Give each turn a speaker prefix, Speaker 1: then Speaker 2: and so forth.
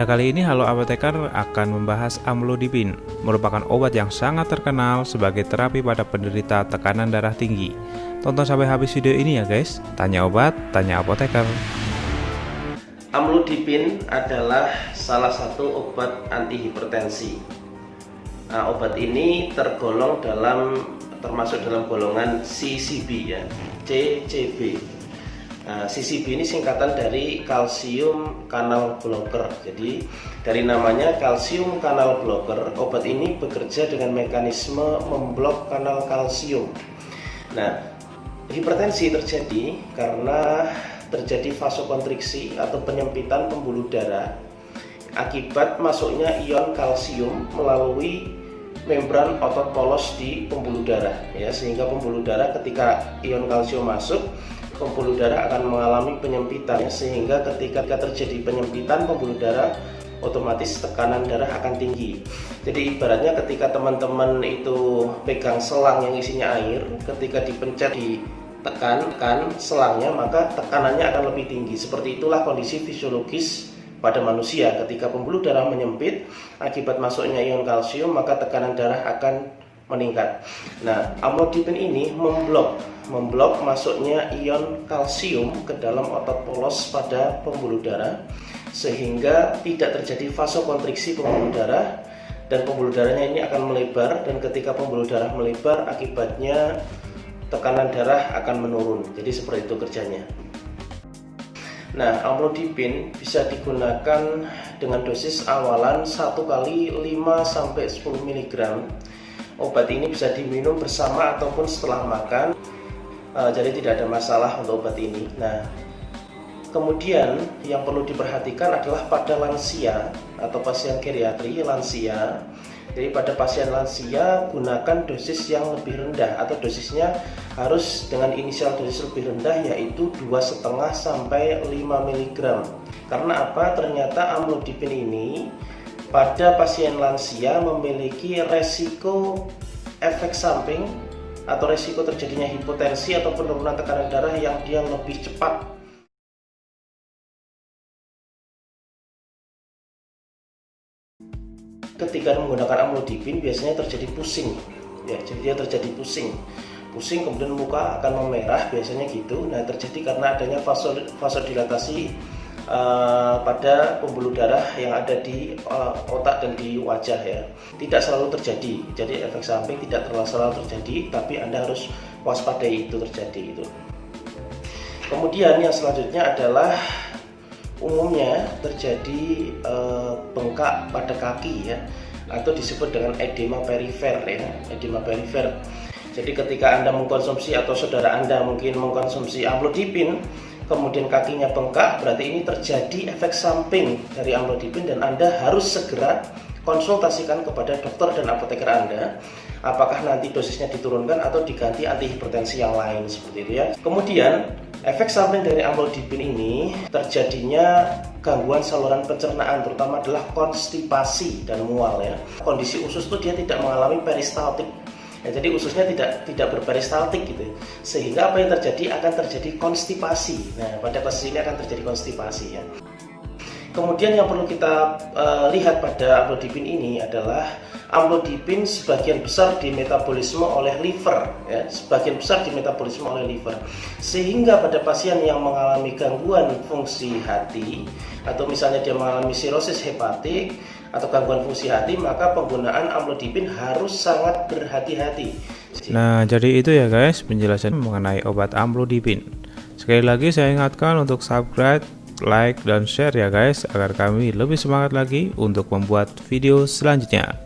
Speaker 1: Kali ini Halo Apoteker akan membahas amlodipin, merupakan obat yang sangat terkenal sebagai terapi pada penderita tekanan darah tinggi. Tonton sampai habis video ini ya guys. Tanya obat, tanya apoteker.
Speaker 2: Amlodipin adalah salah satu obat antihipertensi. Nah, obat ini termasuk dalam golongan CCB ya, CCB. CCB ini singkatan dari kalsium kanal blocker. Jadi dari namanya kalsium kanal blocker, obat ini bekerja dengan mekanisme memblok kanal kalsium. Nah, hipertensi terjadi karena terjadi vasokonstriksi atau penyempitan pembuluh darah akibat masuknya ion kalsium melalui membran otot polos di pembuluh darah ya, sehingga pembuluh darah ketika ion kalsium masuk, pembuluh darah akan mengalami penyempitan ya, sehingga ketika terjadi penyempitan pembuluh darah otomatis tekanan darah akan tinggi. Jadi ibaratnya ketika teman-teman itu pegang selang yang isinya air, ketika dipencet ditekan selangnya, maka tekanannya akan lebih tinggi. Seperti itulah kondisi fisiologis pada manusia. Ketika pembuluh darah menyempit akibat masuknya ion kalsium, maka tekanan darah akan meningkat. Nah, amlodipin ini memblok masuknya ion kalsium ke dalam otot polos pada pembuluh darah, sehingga tidak terjadi vasokonstriksi pembuluh darah dan pembuluh darahnya ini akan melebar, dan ketika pembuluh darah melebar akibatnya tekanan darah akan menurun. Jadi seperti itu kerjanya. Nah, amlodipin bisa digunakan dengan dosis awalan 1 kali 5-10 mg. Obat ini bisa diminum bersama ataupun setelah makan, jadi tidak ada masalah untuk obat ini. Nah, kemudian yang perlu diperhatikan adalah pada lansia atau pasien geriatri lansia. Jadi pada pasien lansia gunakan dosis yang lebih rendah, atau dosisnya harus dengan inisial dosis lebih rendah, yaitu 2,5 sampai 5 mg. Karena apa? Ternyata amlodipin ini pada pasien lansia memiliki resiko efek samping atau resiko terjadinya hipotensi atau penurunan tekanan darah yang dia lebih cepat. Ketika menggunakan amlodipin biasanya terjadi pusing ya, jadi dia terjadi pusing kemudian muka akan memerah biasanya gitu. Nah, terjadi karena adanya vasodilatasi pada pembuluh darah yang ada di otak dan di wajah ya. Tidak selalu terjadi, jadi efek samping tidak selalu terjadi, tapi Anda harus waspadai itu terjadi itu. Kemudian yang selanjutnya adalah umumnya terjadi bengkak pada kaki ya, atau disebut dengan edema perifer ya, edema perifer. Jadi ketika Anda mengkonsumsi atau saudara Anda mungkin mengkonsumsi amlodipin, kemudian kakinya bengkak, berarti ini terjadi efek samping dari amlodipin, dan Anda harus segera konsultasikan kepada dokter dan apoteker Anda apakah nanti dosisnya diturunkan atau diganti antihipertensi yang lain, seperti itu ya. Kemudian efek samping dari amlodipin ini terjadinya gangguan saluran pencernaan, terutama adalah konstipasi dan mual ya. Kondisi usus itu dia tidak mengalami peristaltik. Ya, jadi ususnya tidak berperistaltik gitu, sehingga apa yang terjadi akan terjadi konstipasi. Nah, pada kasus ini akan terjadi konstipasi ya. Kemudian yang perlu kita lihat pada amlodipin ini adalah amlodipin sebagian besar dimetabolisme oleh liver ya, sebagian besar dimetabolisme oleh liver, sehingga pada pasien yang mengalami gangguan fungsi hati atau misalnya dia mengalami sirosis hepatik atau gangguan fungsi hati, maka penggunaan amlodipin harus sangat berhati-hati.
Speaker 1: Nah, jadi itu ya guys penjelasan mengenai obat amlodipin. Sekali lagi saya ingatkan untuk subscribe, like, dan share ya guys, agar kami lebih semangat lagi untuk membuat video selanjutnya.